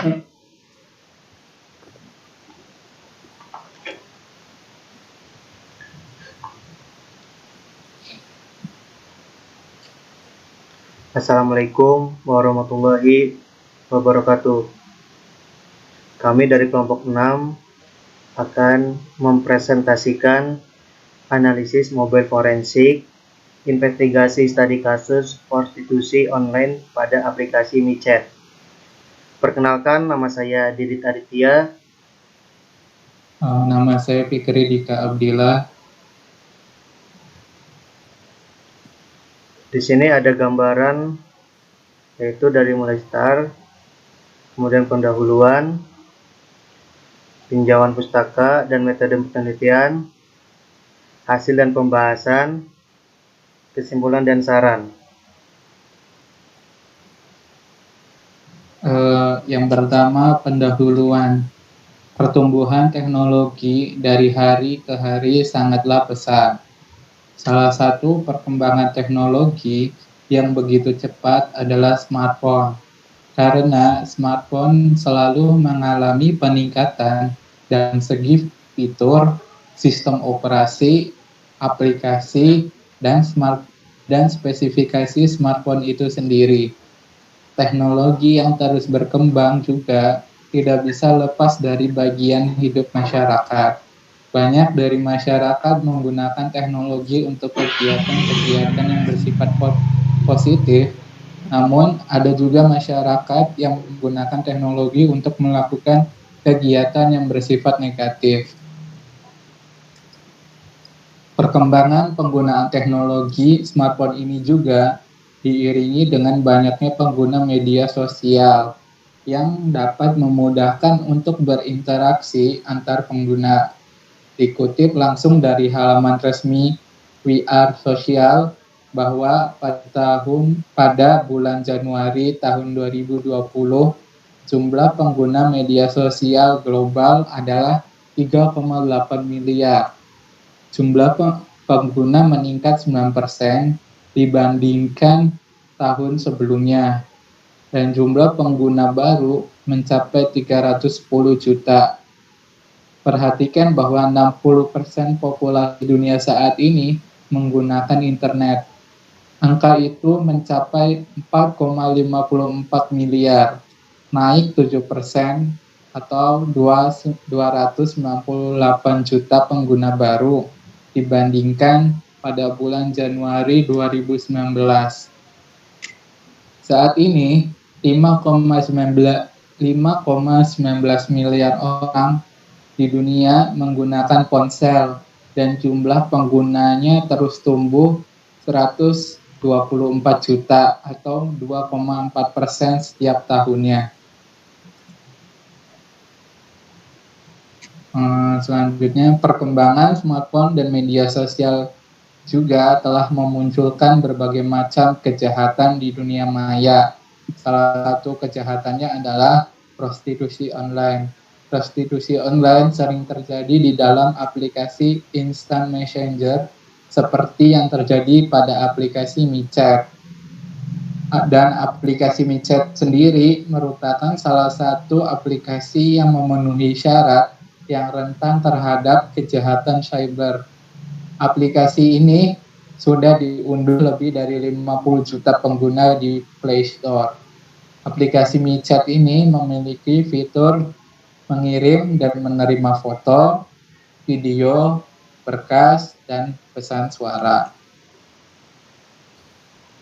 Assalamualaikum warahmatullahi wabarakatuh. Kami dari kelompok 6 akan mempresentasikan analisis mobile forensik, investigasi studi kasus prostitusi online pada aplikasi micet. Perkenalkan, nama saya Didit Aditya. Nama saya Fikri Dika Abdillah. Di sini ada gambaran, yaitu dari mulai start, kemudian pendahuluan, tinjauan pustaka dan metode penelitian, hasil dan pembahasan, kesimpulan dan saran. Yang pertama, pendahuluan. Pertumbuhan teknologi dari hari ke hari sangatlah pesat. Salah satu perkembangan teknologi yang begitu cepat adalah smartphone. Karena smartphone selalu mengalami peningkatan dan segi fitur, sistem operasi, aplikasi, dan spesifikasi smartphone itu sendiri. Teknologi yang terus berkembang juga tidak bisa lepas dari bagian hidup masyarakat. Banyak dari masyarakat menggunakan teknologi untuk kegiatan-kegiatan yang bersifat positif, namun ada juga masyarakat yang menggunakan teknologi untuk melakukan kegiatan yang bersifat negatif. Perkembangan penggunaan teknologi smartphone ini juga diiringi dengan banyaknya pengguna media sosial yang dapat memudahkan untuk berinteraksi antar pengguna. Dikutip langsung dari halaman resmi We Are Social bahwa pada bulan Januari tahun 2020 jumlah pengguna media sosial global adalah 3,8 miliar. Jumlah pengguna meningkat 9% dibandingkan tahun sebelumnya, dan jumlah pengguna baru mencapai 310 juta. Perhatikan bahwa 60% populasi dunia saat ini menggunakan internet. Angka itu mencapai 4,54 miliar, naik 7% atau 298 juta pengguna baru dibandingkan pada bulan Januari 2019. Saat ini 5,19 miliar orang di dunia menggunakan ponsel dan jumlah penggunanya terus tumbuh 124 juta atau 2,4% setiap tahunnya. Selanjutnya, perkembangan smartphone dan media sosial juga telah memunculkan berbagai macam kejahatan di dunia maya. Salah satu kejahatannya adalah prostitusi online. Prostitusi online sering terjadi di dalam aplikasi instant messenger seperti yang terjadi pada aplikasi micet. Dan aplikasi micet sendiri merupakan salah satu aplikasi yang memenuhi syarat yang rentan terhadap kejahatan cyber. Aplikasi ini sudah diunduh lebih dari 50 juta pengguna di Play Store. Aplikasi micet ini memiliki fitur mengirim dan menerima foto, video, berkas, dan pesan suara.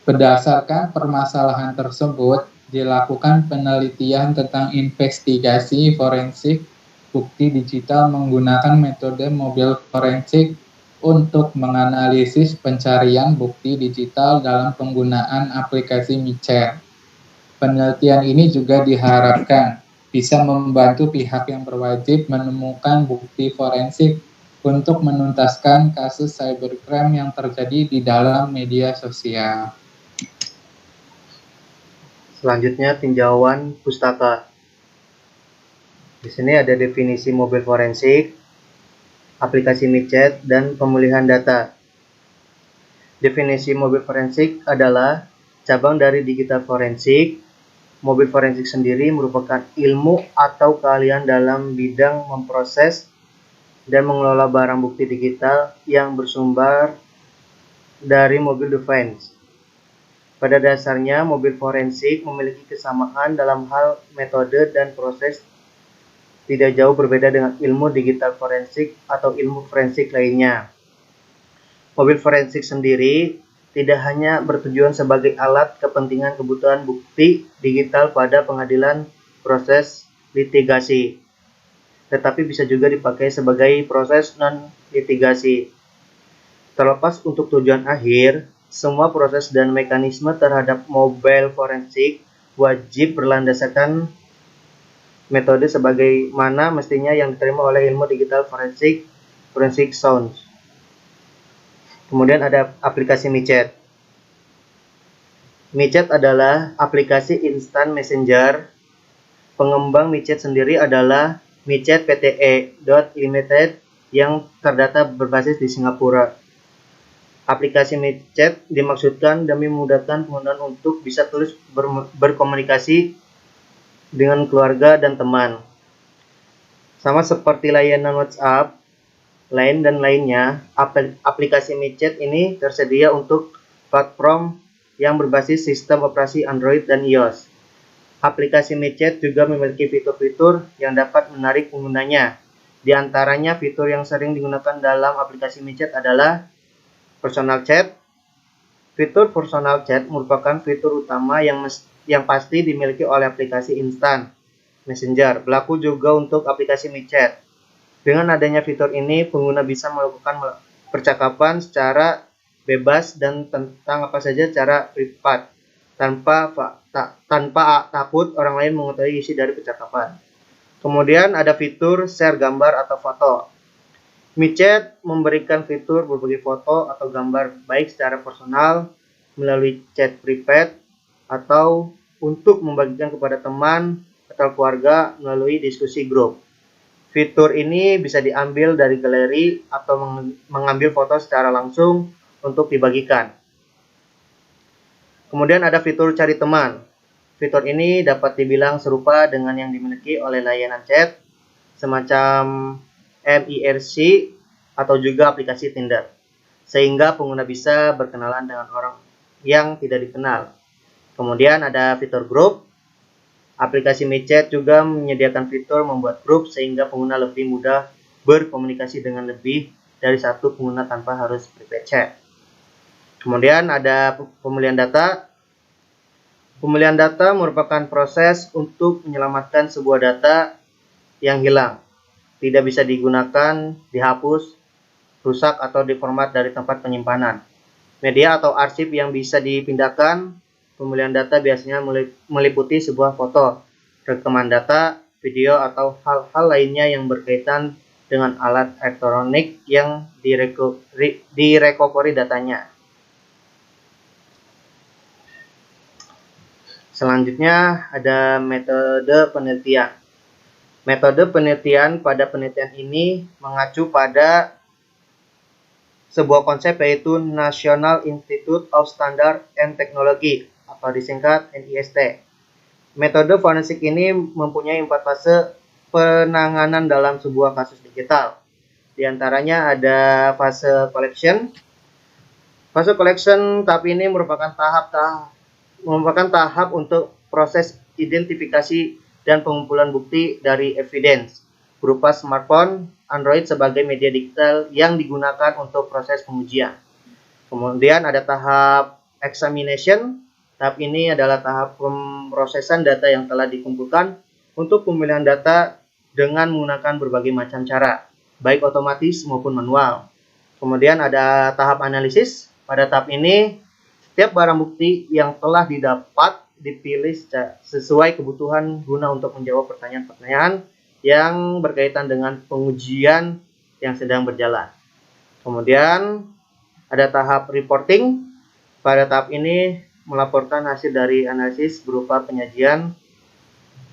Berdasarkan permasalahan tersebut, dilakukan penelitian tentang investigasi forensik bukti digital menggunakan metode mobile forensik untuk menganalisis pencarian bukti digital dalam penggunaan aplikasi micet. Penelitian ini juga diharapkan bisa membantu pihak yang berwajib menemukan bukti forensik untuk menuntaskan kasus cybercrime yang terjadi di dalam media sosial. Selanjutnya, tinjauan pustaka. Di sini ada definisi mobile forensik, aplikasi micet, dan pemulihan data. Definisi mobile forensik adalah cabang dari digital forensik Mobil forensik sendiri merupakan ilmu atau keahlian dalam bidang memproses dan mengelola barang bukti digital yang bersumber dari mobil defense. Pada dasarnya, mobil forensik memiliki kesamaan dalam hal metode dan proses, tidak jauh berbeda dengan ilmu digital forensik atau ilmu forensik lainnya. Mobil forensik sendiri tidak hanya bertujuan sebagai alat kepentingan kebutuhan bukti digital pada pengadilan proses litigasi, tetapi bisa juga dipakai sebagai proses non-litigasi. Terlepas untuk tujuan akhir, semua proses dan mekanisme terhadap mobil forensik wajib berlandaskan metode sebagaimana mestinya yang diterima oleh ilmu digital forensik, forensic science. Kemudian ada aplikasi micet. Micet adalah aplikasi instant messenger. Pengembang micet sendiri adalah Micet Pte. Limited yang terdata berbasis di Singapura. Aplikasi micet dimaksudkan demi memudahkan penggunaan untuk bisa terus berkomunikasi dengan keluarga dan teman. Sama seperti layanan WhatsApp, Line dan lainnya, aplikasi micet ini tersedia untuk platform yang berbasis sistem operasi Android dan iOS. Aplikasi micet juga memiliki fitur-fitur yang dapat menarik penggunanya. Di antaranya fitur yang sering digunakan dalam aplikasi micet adalah personal chat. Fitur personal chat merupakan fitur utama yang pasti dimiliki oleh aplikasi instant messenger. Berlaku juga untuk aplikasi micet. Dengan adanya fitur ini, pengguna bisa melakukan percakapan secara bebas dan tentang apa saja secara privat, tanpa takut orang lain mengetahui isi dari percakapan. Kemudian ada fitur share gambar atau foto. Micet memberikan fitur berbagi foto atau gambar baik secara personal melalui chat private atau untuk membagikan kepada teman atau keluarga melalui diskusi grup. Fitur ini bisa diambil dari galeri atau mengambil foto secara langsung untuk dibagikan. Kemudian ada fitur cari teman. Fitur ini dapat dibilang serupa dengan yang dimiliki oleh layanan chat, semacam MIRC atau juga aplikasi Tinder, sehingga pengguna bisa berkenalan dengan orang yang tidak dikenal. Kemudian ada fitur grup. Aplikasi micet juga menyediakan fitur membuat grup sehingga pengguna lebih mudah berkomunikasi dengan lebih dari satu pengguna tanpa harus private chat. Kemudian ada pemulihan data. Pemulihan data merupakan proses untuk menyelamatkan sebuah data yang hilang, tidak bisa digunakan, dihapus, rusak atau diformat dari tempat penyimpanan. Media atau arsip yang bisa dipindahkan. Pemulihan data biasanya meliputi sebuah foto, rekaman data, video, atau hal-hal lainnya yang berkaitan dengan alat elektronik yang direcovery datanya. Selanjutnya ada metode penelitian. Metode penelitian pada penelitian ini mengacu pada sebuah konsep yaitu National Institute of Standards and Technology atau disingkat NIST. Metode forensik ini mempunyai 4 fase penanganan dalam sebuah kasus digital. Di antaranya ada fase collection. Fase collection tahap ini merupakan tahap untuk proses identifikasi dan pengumpulan bukti dari evidence berupa smartphone, Android sebagai media digital yang digunakan untuk proses pengujian. Kemudian ada tahap examination. Tahap ini adalah tahap pemrosesan data yang telah dikumpulkan untuk pemilihan data dengan menggunakan berbagai macam cara, baik otomatis maupun manual. Kemudian ada tahap analisis. Pada tahap ini, setiap barang bukti yang telah didapat dipilih sesuai kebutuhan guna untuk menjawab pertanyaan-pertanyaan yang berkaitan dengan pengujian yang sedang berjalan. Kemudian ada tahap reporting. Pada tahap ini melaporkan hasil dari analisis berupa penyajian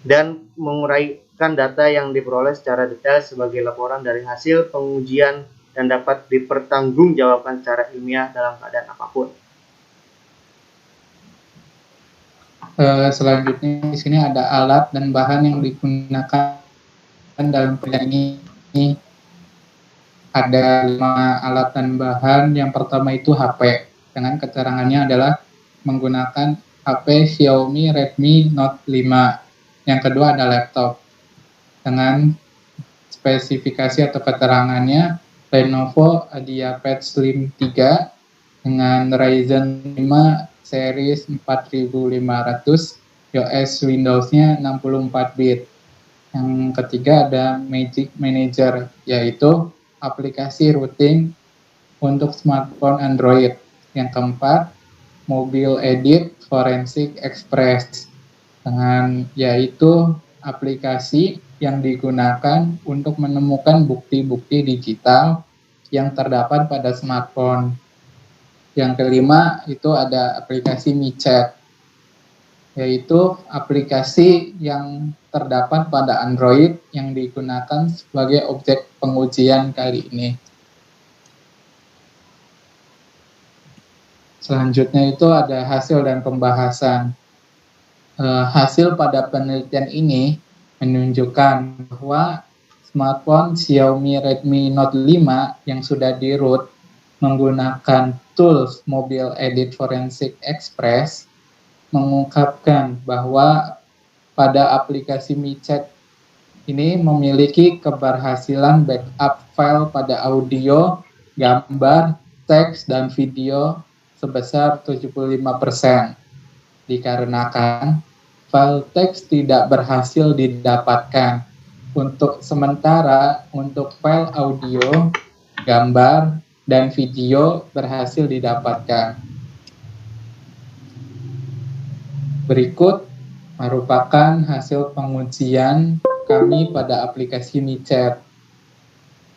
dan menguraikan data yang diperoleh secara detail sebagai laporan dari hasil pengujian dan dapat dipertanggungjawabkan secara ilmiah dalam keadaan apapun. Selanjutnya di sini ada alat dan bahan yang digunakan dalam penelitian ini. Ada 5 alat dan bahan. Yang pertama itu HP, dengan keterangannya adalah menggunakan HP Xiaomi Redmi Note 5. Yang kedua ada laptop, dengan spesifikasi atau keterangannya Lenovo IdeaPad Slim 3 dengan Ryzen 5 series 4500, OS Windows-nya 64 bit. Yang ketiga ada Magic Manager, yaitu aplikasi routing untuk smartphone Android. Yang keempat, Mobile Edit Forensic Express, dengan yaitu aplikasi yang digunakan untuk menemukan bukti-bukti digital yang terdapat pada smartphone. Yang kelima itu ada aplikasi MiChat, yaitu aplikasi yang terdapat pada Android yang digunakan sebagai objek pengujian kali ini. Selanjutnya itu ada hasil dan pembahasan. Hasil pada penelitian ini menunjukkan bahwa smartphone Xiaomi Redmi Note 5 yang sudah di-root menggunakan tools Mobile Edit Forensic Express mengungkapkan bahwa pada aplikasi MiChat ini memiliki keberhasilan backup file pada audio, gambar, teks, dan video sebesar 75%. Dikarenakan file teks tidak berhasil didapatkan. Untuk sementara, untuk file audio, gambar, dan video berhasil didapatkan. Berikut merupakan hasil pengujian kami pada aplikasi MiChat.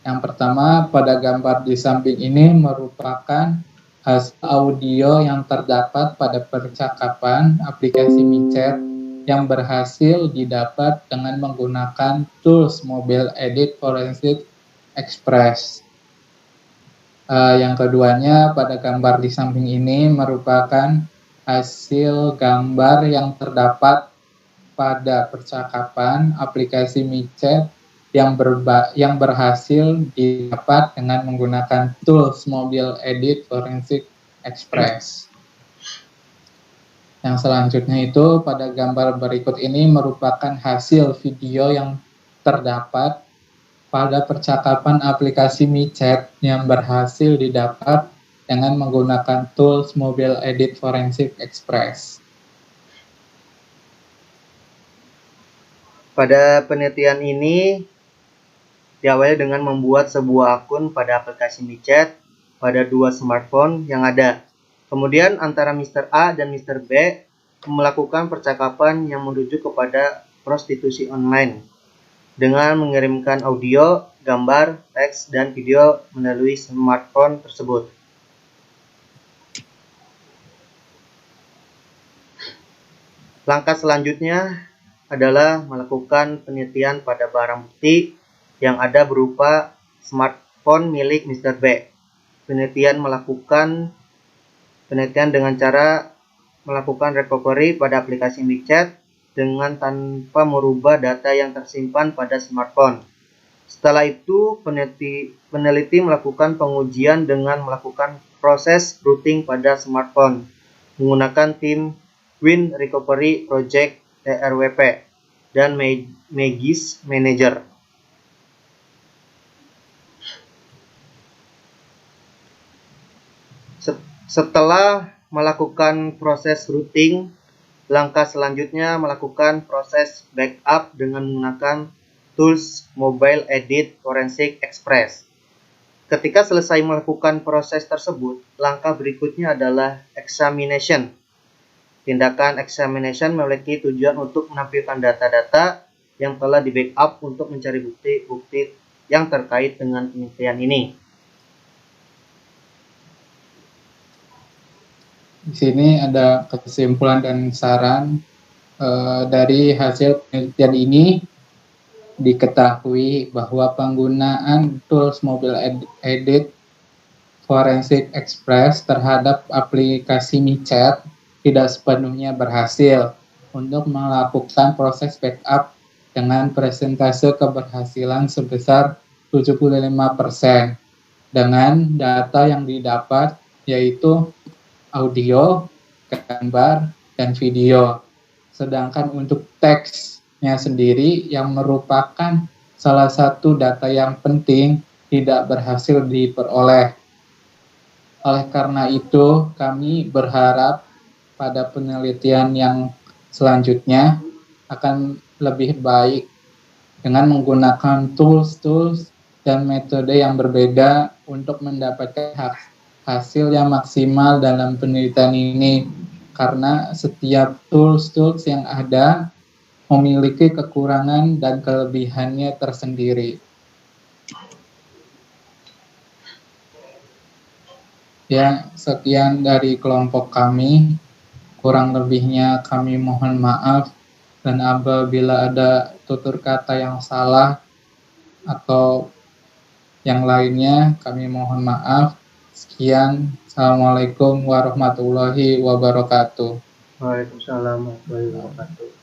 Yang pertama, pada gambar di samping ini merupakan hasil audio yang terdapat pada percakapan aplikasi MiChat yang berhasil didapat dengan menggunakan tools Mobile Edit Forensic Express. Yang keduanya, pada gambar di samping ini merupakan hasil gambar yang terdapat pada percakapan aplikasi MiChat yang berhasil didapat dengan menggunakan tools Mobile Edit Forensic Express. Yang selanjutnya itu pada gambar berikut ini merupakan hasil video yang terdapat pada percakapan aplikasi MiChat yang berhasil didapat dengan menggunakan tools Mobile Edit Forensic Express. Pada penelitian ini diawali dengan membuat sebuah akun pada aplikasi MiChat pada 2 smartphone yang ada. Kemudian antara Mr. A dan Mr. B melakukan percakapan yang merujuk kepada prostitusi online dengan mengirimkan audio, gambar, teks, dan video melalui smartphone tersebut. Langkah selanjutnya adalah melakukan penelitian pada barang bukti yang ada berupa smartphone milik Mr. B. Penelitian dengan cara melakukan recovery pada aplikasi MiChat dengan tanpa merubah data yang tersimpan pada smartphone. Setelah itu, peneliti melakukan pengujian dengan melakukan proses routing pada smartphone menggunakan tim Win Recovery Project TRWP dan Magic Manager. Setelah melakukan proses routing, langkah selanjutnya melakukan proses backup dengan menggunakan tools Mobile Edit Forensic Express. Ketika selesai melakukan proses tersebut, langkah berikutnya adalah examination. Tindakan examination memiliki tujuan untuk menampilkan data-data yang telah di-backup untuk mencari bukti-bukti yang terkait dengan penelitian ini. Di sini ada kesimpulan dan saran dari hasil penelitian ini. Diketahui bahwa penggunaan tools Mobile Edit Forensic Express terhadap aplikasi MiChat tidak sepenuhnya berhasil untuk melakukan proses backup dengan persentase keberhasilan sebesar 75% dengan data yang didapat yaitu audio, gambar, dan video. Sedangkan untuk teksnya sendiri yang merupakan salah satu data yang penting tidak berhasil diperoleh. Oleh karena itu, kami berharap pada penelitian yang selanjutnya akan lebih baik dengan menggunakan tools dan metode yang berbeda untuk mendapatkan hasil yang maksimal dalam penelitian ini, karena setiap tools yang ada memiliki kekurangan dan kelebihannya tersendiri. Ya, sekian dari kelompok kami. Kurang lebihnya kami mohon maaf, dan apabila ada tutur kata yang salah atau yang lainnya kami mohon maaf. Sekian. Assalamualaikum warahmatullahi wabarakatuh. Waalaikumsalam warahmatullahi wabarakatuh.